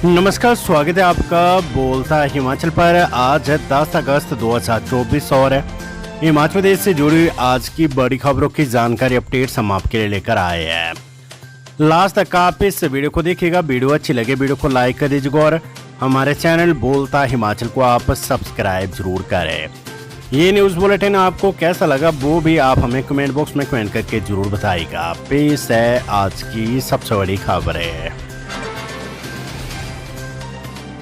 नमस्कार, स्वागत है आपका बोलता हिमाचल पर। आज है 10 अगस्त 2024 और हिमाचल प्रदेश से जुड़ी आज की बड़ी खबरों की जानकारी अपडेट्स हम आपके लिए लेकर आए हैं। लास्ट तक आप इस वीडियो को देखिएगा। वीडियो अच्छी लगे वीडियो को लाइक कर दीजिएगा और हमारे चैनल बोलता हिमाचल को आप सब्सक्राइब जरूर करें। ये न्यूज़ बुलेटिन आपको कैसा लगा वो भी आप हमें कमेंट बॉक्स में कमेंट करके जरूर बताइएगा। पेश है आज की सबसे बड़ी खबरें।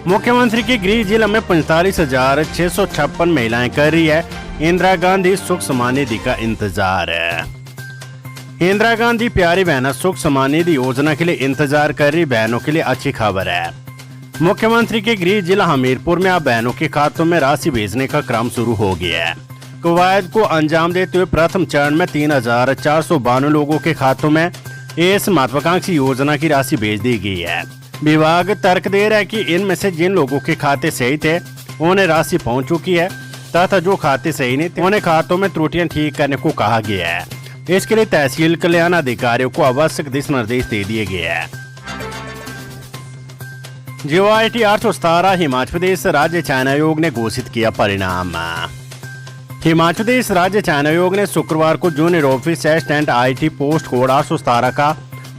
मुख्यमंत्री के गृह जिला में 45,656 महिलाएं कर रही है इंदिरा गांधी सुख सम्मान निधि का इंतजार है। इंदिरा गांधी प्यारी बहना सुख सम्मान निधि योजना के लिए इंतजार कर रही बहनों के लिए अच्छी खबर है। मुख्यमंत्री के गृह जिला हमीरपुर में अब बहनों के खातों में राशि भेजने का क्रम शुरू हो गया है। कवायद को अंजाम देते हुए प्रथम चरण में 3,492 लोगों के खातों में इस महत्वाकांक्षी योजना की राशि भेज दी गई है। विभाग तर्क दे रहा है कि इनमें से जिन लोगों के खाते सही थे उन्हें राशि पहुंच चुकी है तथा जो खाते सही नहीं थे उन्हें खातों में त्रुटियां ठीक करने को कहा गया है। इसके लिए तहसील कल्याण अधिकारियों को आवश्यक दिशा निर्देश दे दिए गए हैं। JOIT 817 हिमाचल प्रदेश राज्य चयन आयोग ने घोषित किया परिणाम। हिमाचल प्रदेश राज्य चयन आयोग ने शुक्रवार को junior office assistant IT post code 817 का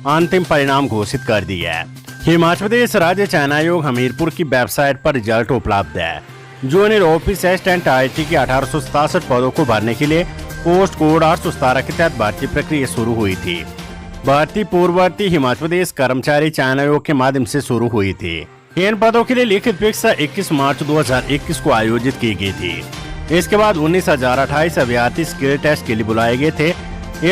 अंतिम परिणाम घोषित कर दिया है। हिमाचल प्रदेश राज्य चयन आयोग हमीरपुर की वेबसाइट पर रिजल्ट उपलब्ध है। जूनियर ऑफिस असिस्टेंट IT के 1867 पदों को भरने के लिए पोस्ट कोड 817 के तहत भर्ती प्रक्रिया शुरू हुई थी। भर्ती पूर्ववर्ती हिमाचल प्रदेश कर्मचारी चयन आयोग के माध्यम से शुरू हुई थी। इन पदों के लिए लिखित परीक्षा 21 मार्च 2021 को आयोजित की गई थी। इसके बाद 19,028 अभ्यर्थी स्किल टेस्ट के लिए बुलाए गए थे।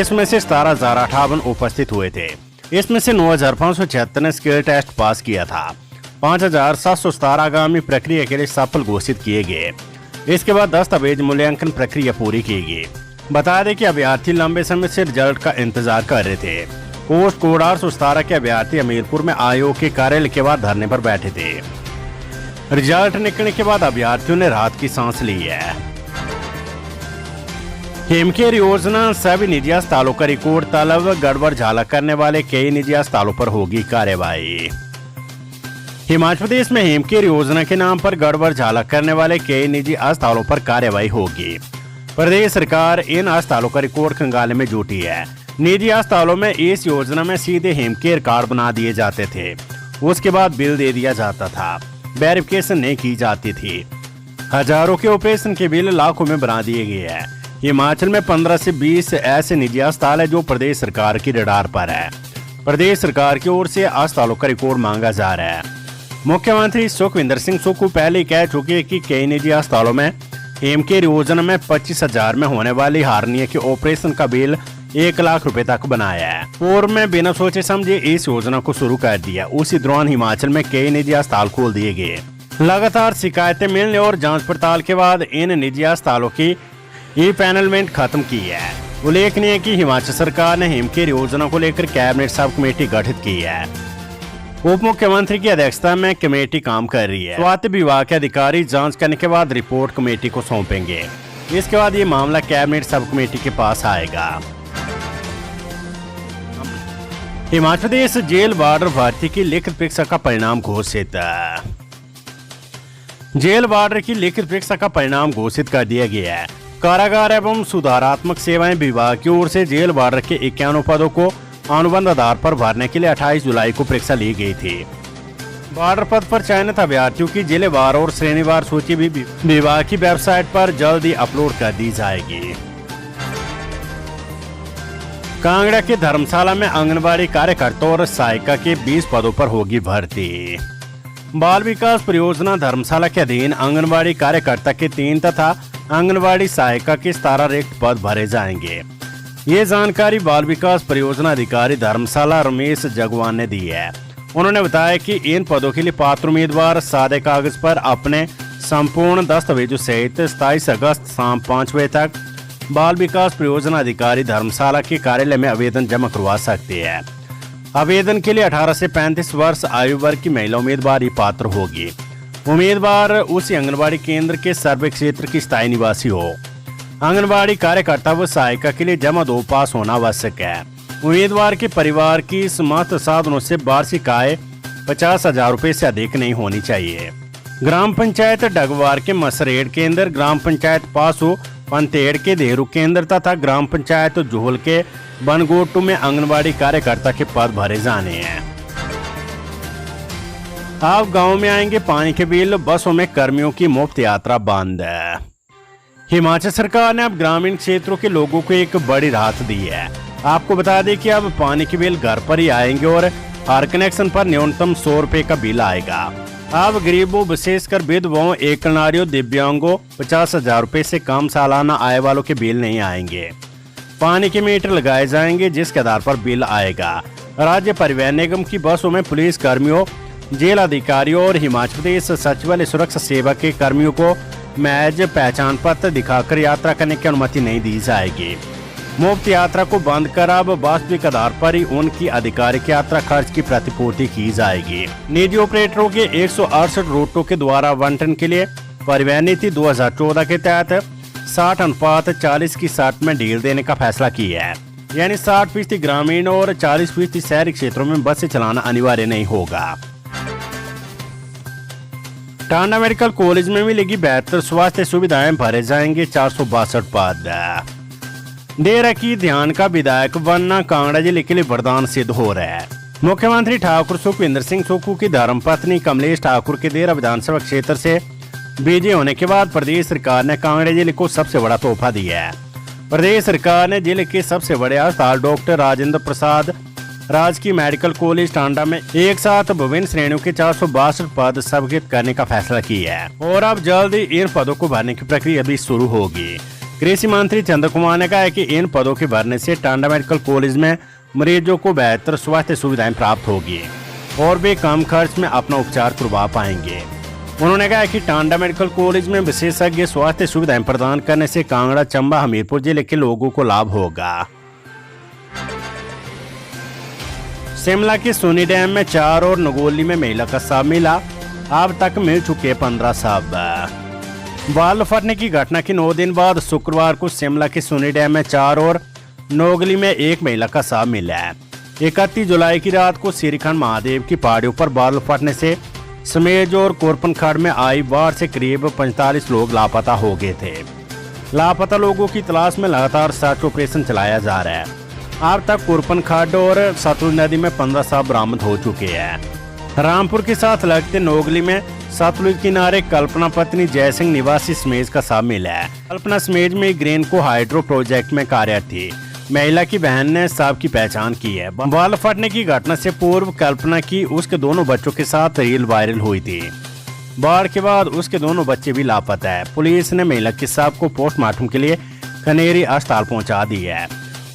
इसमें से 17,058 उपस्थित हुए थे। इसमें से 9,576 ने स्किल टेस्ट पास किया था। 5,717 आगामी प्रक्रिया के लिए सफल घोषित किए गए। इसके बाद दस्तावेज मूल्यांकन प्रक्रिया पूरी की गई। बता दें कि अभ्यर्थी लंबे समय से रिजल्ट का इंतजार कर रहे थे। पोस्ट कोड 817 के अभ्यर्थी हमीरपुर में आयोग के कार्यालय के बाद धरने पर बैठे थे। रिजल्ट निकलने के बाद अभ्यर्थियों ने राहत की सांस ली है। हेमकेयर योजना सभी निजी अस्पतालों का रिकॉर्ड तलब, गड़बड़ झाला करने वाले कई निजी अस्पतालों पर होगी कार्रवाई। हिमाचल प्रदेश में हेमकेयर योजना के नाम पर गड़बड़ झाला करने वाले कई निजी अस्पतालों पर कार्रवाई होगी। प्रदेश सरकार इन अस्पतालों का रिकॉर्ड खंगालने में जुटी है। निजी अस्पतालों में इस योजना में सीधे हेमकेयर कार्ड बना दिए जाते थे, उसके बाद बिल दे दिया जाता था, वेरिफिकेशन नहीं की जाती थी। हजारों के ऑपरेशन के बिल लाखों में बना दिए गए हैं। हिमाचल में 15 से 20 ऐसे निजी अस्पताल है जो प्रदेश सरकार की रडार पर है। प्रदेश सरकार की ओर से अस्पतालों का रिकॉर्ड मांगा जा रहा है। मुख्यमंत्री सुखविंदर सिंह सुक्खू पहले ही कह चुके हैं कि कई निजी अस्पतालों में हेमकेयर योजना में 25,000 में होने वाली हार्निया के ऑपरेशन का बिल 1 लाख रुपए तक बनाया है। पूर्व में बिना सोचे समझे इस योजना को शुरू कर दिया। उसी दौरान हिमाचल में कई निजी अस्पताल खोल दिए गए। लगातार शिकायतें मिलने और जांच पड़ताल के बाद इन निजी अस्पतालों की पैनलमेंट खत्म की है। उल्लेखनीय है कि हिमाचल सरकार ने हेमकेयर योजना को लेकर कैबिनेट सब कमेटी गठित की है। उप मुख्यमंत्री की अध्यक्षता में कमेटी काम कर रही है। स्वास्थ्य विभाग के अधिकारी जांच करने के बाद रिपोर्ट कमेटी को सौंपेंगे। इसके बाद ये मामला कैबिनेट सब कमेटी के पास आएगा। हिमाचल प्रदेश जेल वार्डर भर्ती की लिखित परीक्षा का परिणाम घोषित। जेल वार्डर की लिखित परीक्षा का परिणाम घोषित कर दिया गया है। कारागार एवं सुधारात्मक सेवाएं विभाग की ओर से जेल वार्डर के 51 पदों को अनुबंध आधार पर भरने के लिए 28 जुलाई को परीक्षा ली गई थी। वार्डर पद पर चयनित अभ्यर्थियों की जिलेवार और श्रेणीवार सूची भी विभाग की वेबसाइट पर जल्द ही अपलोड कर दी जाएगी। कांगड़ा के धर्मशाला में आंगनबाड़ी कार्यकर्ता और सहायिका के 20 पदों पर होगी भर्ती। बाल विकास परियोजना धर्मशाला के अधीन आंगनबाड़ी कार्यकर्ता के 3 तथा आंगनबाड़ी सहायिका के 17 रिक्त पद भरे जाएंगे। ये जानकारी बाल विकास परियोजना अधिकारी धर्मशाला रमेश जगवान ने दी है। उन्होंने बताया कि इन पदों के लिए पात्र उम्मीदवार सादे कागज पर अपने संपूर्ण दस्तावेजों सहित 27 अगस्त शाम 5 बजे तक बाल विकास परियोजना अधिकारी धर्मशाला के कार्यालय में आवेदन जमा करवा सकते हैं। आवेदन के लिए 18 से 35 वर्ष आयु वर्ग की महिला उम्मीदवार ही पात्र होगी। उम्मीदवार उसी आंगनबाड़ी केंद्र के सर्वे क्षेत्र की स्थायी निवासी हो। आंगनबाड़ी कार्यकर्ता व सहायिका के लिए जमा 2 पास होना आवश्यक है। उम्मीदवार के परिवार की समस्त साधनों से वार्षिक आय 50,000 रुपए से अधिक नहीं होनी चाहिए। ग्राम पंचायत डगवार के मसरेड़ केंद्र, ग्राम पंचायत पासू पंतेड़ के देहरू केंद्र तथा ग्राम पंचायत जोहल के बनगोटू में आंगनबाड़ी कार्यकर्ता के पद भरे जाने हैं। अब गांव में आएंगे पानी के बिल, बसों में कर्मियों की मुफ्त यात्रा बंद है। हिमाचल सरकार ने अब ग्रामीण क्षेत्रों के लोगों को एक बड़ी राहत दी है। आपको बता दें कि अब पानी के बिल घर पर ही आएंगे और हर कनेक्शन पर न्यूनतम 100 रुपए का बिल आएगा। अब गरीबों, विशेषकर विधवाओं, एकल नारियों, दिव्यांगों 50,000 रुपए से कम सालाना आय वालों के बिल नहीं आएंगे। पानी के मीटर लगाए जाएंगे जिसके आधार पर बिल आएगा। राज्य परिवहन निगम की बसों में पुलिस कर्मियों, जेल अधिकारियों और हिमाचल प्रदेश सचिवालय सुरक्षा सेवा के कर्मियों को महज पहचान पत्र दिखाकर यात्रा करने की अनुमति नहीं दी जाएगी। मुफ्त यात्रा को बंद कर अब वास्तविक आधार पर ही उनकी आधिकारिक यात्रा खर्च की प्रतिपूर्ति की जाएगी। निजी ऑपरेटरों के 168 रूटों के द्वारा आवंटन के लिए परिवहन नीति 2014 के तहत 60:40 की शर्त में ढील देने का फैसला किया है। यानी 60% ग्रामीण और 40% शहरी क्षेत्रों में बसें चलाना अनिवार्य नहीं होगा। टांडा मेडिकल कॉलेज में मिलेगी बेहतर स्वास्थ्य सुविधाएं, भरे जाएंगे 462 पद। डेरा की ध्यान का विधायक बनना कांगड़ा जिले के लिए वरदान सिद्ध हो रहा है। मुख्यमंत्री ठाकुर सुखविंदर सिंह सुक्खू की धर्मपत्नी कमलेश ठाकुर के डेरा विधानसभा क्षेत्र से बीजे होने के बाद प्रदेश सरकार ने कांगड़ा जिले को सबसे बड़ा तोहफा दिया है। प्रदेश सरकार ने जिले के सबसे बड़े अस्पताल डॉक्टर राजेंद्र प्रसाद राजकीय मेडिकल कॉलेज टांडा में एक साथ विभिन्न श्रेणियों के 462 पद सृजित करने का फैसला किया है और अब जल्द ही इन पदों को भरने की प्रक्रिया भी शुरू होगी। कृषि मंत्री चंद्र कुमार ने कहा है कि इन पदों के भरने से टांडा मेडिकल कॉलेज में मरीजों को बेहतर स्वास्थ्य सुविधाएं प्राप्त होगी और वे कम खर्च में अपना उपचार करवा पाएंगे। उन्होंने कहा कि टांडा मेडिकल कॉलेज में विशेषज्ञ स्वास्थ्य सुविधाएं प्रदान करने से कांगड़ा, चंबा, हमीरपुर जिले के लोगों को लाभ होगा। शिमला के सोनी डैम में 4 और नगोली में महिला का शव मिला। अब तक मिल चुके 15 शव। बाल फटने की घटना के 9 दिन बाद शुक्रवार को शिमला के सोनी डैम में 4 और नोगली में एक महिला का शव मिला है। 31 जुलाई की रात को श्रीखंड महादेव की पहाड़ियों पर बादल फटने से समेज और कोरपन खड़ में आई बाढ़ से करीब 45 लोग लापता हो गए थे। लापता लोगों की तलाश में लगातार सर्च ऑपरेशन चलाया जा रहा है। अब तक कोरपन खड़ और सतलुज नदी में 15 शव बरामद हो चुके हैं। रामपुर के साथ लगते नोगली में सतलुज किनारे कल्पना पत्नी जयसिंह निवासी समेज का शव मिला है। कल्पना समेज में ग्रेन को हाइड्रो प्रोजेक्ट में कार्यरत थी। महिला की बहन ने शव की पहचान की है। बाल फटने की घटना से पूर्व कल्पना की उसके दोनों बच्चों के साथ रील वायरल हुई थी। बाढ़ के बाद उसके दोनों बच्चे भी लापता है। पुलिस ने महिला के शव को पोस्टमार्टम के लिए खनेरी अस्पताल पहुंचा दी है।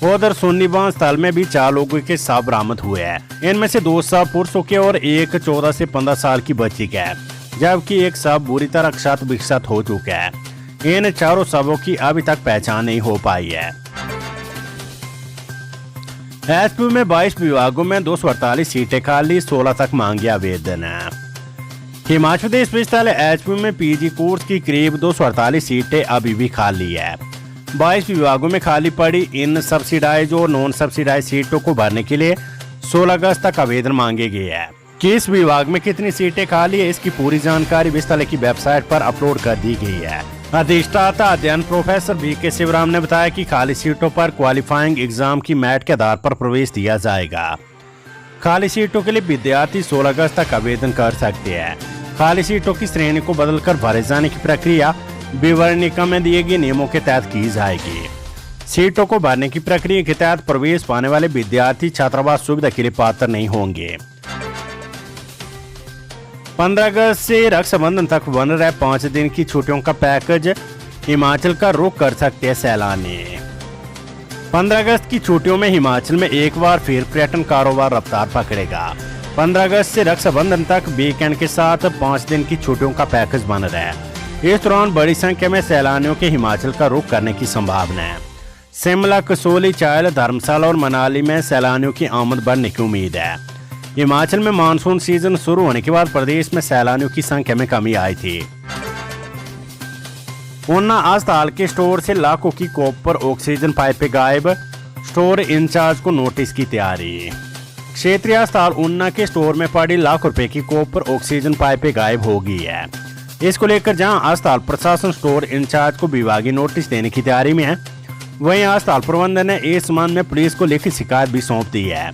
उधर सुन्नीबांध स्थल में भी 4 लोगों के शव बरामद हुए हैं। इनमें से 2 शव पुरुषों के और एक 14 से 15 साल की बच्ची का है, जबकि एक शव बुरी तरह क्षत विक्षत हो चुका है। इन चारों शवों की अभी तक पहचान नहीं हो पाई है। एचपी में 22 विभागों में 248 सीटें खाली, 16 तक मांगे आवेदन। हिमाचल प्रदेश विश्वविद्यालय एचपी में पीजी कोर्स की करीब 248 सीटें अभी भी खाली है। 22 विभागों में खाली पड़ी इन सब्सिडाइज और नॉन सब्सिडाइज सीटों को भरने के लिए 16 अगस्त तक आवेदन मांगे गए हैं। किस विभाग में कितनी सीटें खाली है, इसकी पूरी जानकारी विश्वविद्यालय की वेबसाइट पर अपलोड कर दी गई है। अधिष्ठाता अध्ययन प्रोफेसर वी.के. शिवराम ने बताया कि खाली सीटों पर क्वालिफाइंग एग्जाम की मैट के आधार पर प्रवेश दिया जाएगा। खाली सीटों के लिए विद्यार्थी 16 अगस्त तक आवेदन कर सकते हैं। खाली सीटों की श्रेणी को बदलकर भरे जाने की प्रक्रिया विवरणिका में दिए गए नियमों के तहत की जाएगी। सीटों को भरने की प्रक्रिया के तहत प्रवेश पाने वाले विद्यार्थी छात्रावास सुविधा के लिए पात्र नहीं होंगे। 15 अगस्त से रक्षाबंधन तक बन रहे 5 दिन की छुट्टियों का पैकेज, हिमाचल का रुख कर सकते हैं सैलानी। 15 अगस्त की छुट्टियों में हिमाचल में एक बार फिर पर्यटन कारोबार रफ्तार पकड़ेगा। 15 अगस्त से रक्षाबंधन तक वीकेंड के साथ 5 दिन की छुट्टियों का पैकेज बन रहा है। इस दौरान बड़ी संख्या में सैलानियों के हिमाचल का रुख करने की संभावना है। शिमला, कसोली, चायल, धर्मशाला और मनाली में सैलानियों की आमद बढ़ने की उम्मीद है। हिमाचल में मानसून सीजन शुरू होने के बाद प्रदेश में सैलानियों की संख्या में कमी आई थी। ऊना अस्पताल के स्टोर से लाखों की कॉपर ऑक्सीजन पाइपें गायब, स्टोर इंचार्ज को नोटिस की तैयारी। क्षेत्रीय अस्पताल ऊना के स्टोर में पड़ी लाखों रुपए की कॉपर ऑक्सीजन पाइपें गायब हो गई है। इसको लेकर जहां अस्पताल प्रशासन स्टोर इंचार्ज को विभागीय नोटिस देने की तैयारी में है, वहीं अस्पताल प्रबंधन ने इस संबंध में पुलिस को लिखित शिकायत भी सौंप दी है।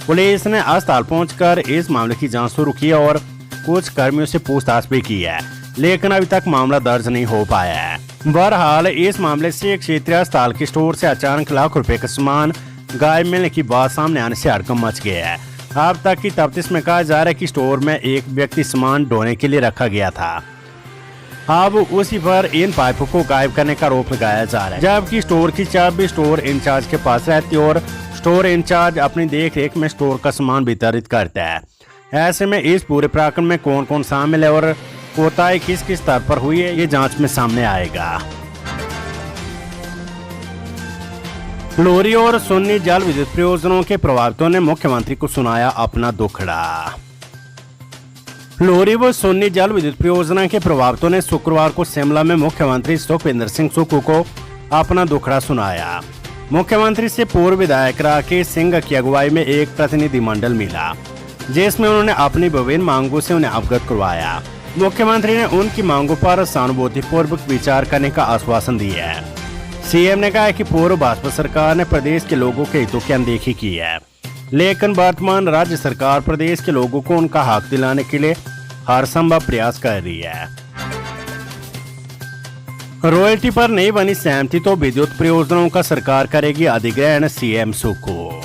पुलिस ने अस्पताल पहुंचकर इस मामले की जांच शुरू की और कुछ कर्मियों से पूछताछ भी की है, लेकिन अभी तक मामला दर्ज नहीं हो पाया है। बहरहाल इस मामले से क्षेत्रीय अस्पताल के स्टोर से अचानक लाखों रुपए का सामान गायब मिलने की बात सामने आने से हड़कंप मच गया है। अब तक की तफ्तीश में कहा जा रहा है कि स्टोर में एक व्यक्ति सामान ढोने के लिए रखा गया था। अब उसी पर इन पाइपों को गायब करने का आरोप लगाया जा रहा है, जबकि स्टोर की चाबी स्टोर इंचार्ज के पास रहती है और स्टोर इंचार्ज अपनी देख रेख में स्टोर का सामान वितरित करता है। ऐसे में इस पूरे प्रकरण में कौन कौन शामिल है और कोताही किस किस स्तर पर हुई है, ये जांच में सामने आएगा। लोरी और सुन्नी जल विद्युत परियोजनाओं के प्रभावितों ने मुख्यमंत्री को सुनाया अपना दुखड़ा। लोरी व सुन्नी जल विद्युत परियोजना के प्रभावितों ने शुक्रवार को शिमला में मुख्यमंत्री सुखविंदर सिंह सुक्खू को अपना दुखड़ा सुनाया। मुख्यमंत्री से पूर्व विधायक राकेश सिंह की अगुवाई में एक प्रतिनिधिमंडल मिला, जिसमें उन्होंने अपनी विभिन्न मांगों से उन्हें अवगत करवाया। मुख्यमंत्री ने उनकी मांगों पर सहानुभूतिपूर्वक विचार करने का आश्वासन दिया है। सीएम ने कहा कि पूर्व भाजपा सरकार ने प्रदेश के लोगों के हितों की अनदेखी की है, लेकिन वर्तमान राज्य सरकार प्रदेश के लोगों को उनका हक दिलाने के लिए हर संभव प्रयास कर रही है। रॉयल्टी पर नहीं बनी सहमति तो विद्युत परियोजनाओं का सरकार करेगी अधिग्रहण, सीएम सुक्खू।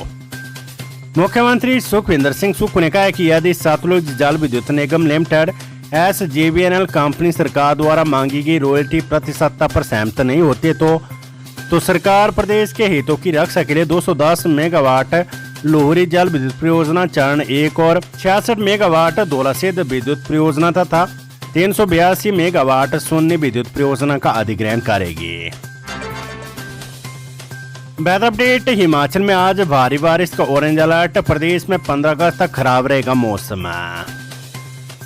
मुख्यमंत्री सुखविंदर सिंह सुक्खू ने कहा कि यदि सतलुज जल विद्युत निगम लिमिटेड SJVN कंपनी सरकार द्वारा मांगी गई रॉयल्टी प्रतिशतता पर सहमत नहीं होती तो सरकार प्रदेश के हितों की रक्षा के लिए 210 मेगावाट लोहरी जल विद्युत परियोजना चरण 1 और 66 मेगावाट धौलासिद्ध विद्युत परियोजना तथा 382 मेगावाट सुन्नी विद्युत परियोजना का अधिग्रहण करेगी। Weather update. हिमाचल में आज भारी बारिश का ऑरेंज अलर्ट। प्रदेश में 15 अगस्त तक खराब रहेगा मौसम।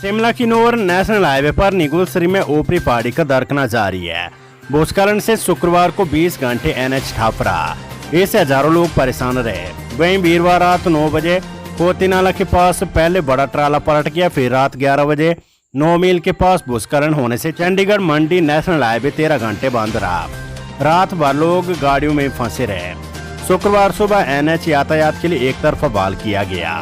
शिमला किन्नौर नेशनल हाईवे पर निगुलसरी में ऊपरी पहाड़ी का दरकना जारी है। भूस्खलन से शुक्रवार को 20 घंटे NH ठप रहा, इससे हजारों लोग परेशान रहे। वहीं वीरवार रात 9 बजे कोतीनाला के पास पहले बड़ा ट्राला पलट गया, फिर रात 11 बजे 9 मील के पास भूस्खलन होने से चंडीगढ़ मंडी नेशनल हाईवे 13 घंटे बंद रहा। रात भर लोग गाड़ियों में फंसे रहे। शुक्रवार सुबह NH यातायात के लिए एक तरफा बहाल किया गया।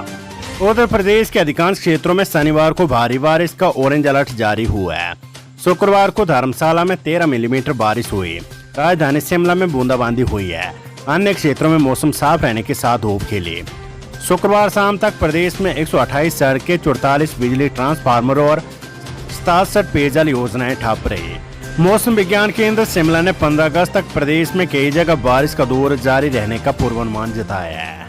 उत्तर प्रदेश के अधिकांश क्षेत्रों में शनिवार को भारी बारिश का ऑरेंज अलर्ट जारी हुआ है। शुक्रवार को धर्मशाला में 13 मिलीमीटर बारिश हुई। राजधानी शिमला में बूंदाबांदी हुई है। अन्य क्षेत्रों में मौसम साफ रहने के साथ धूप खिली। शुक्रवार शाम तक प्रदेश में 128 सड़कें, 44 बिजली ट्रांसफार्मर और 67 पेयजल योजनाएं ठप रही। मौसम विज्ञान केंद्र शिमला ने 15 अगस्त तक प्रदेश में कई जगह बारिश का दौर जारी रहने का पूर्वानुमान जताया है।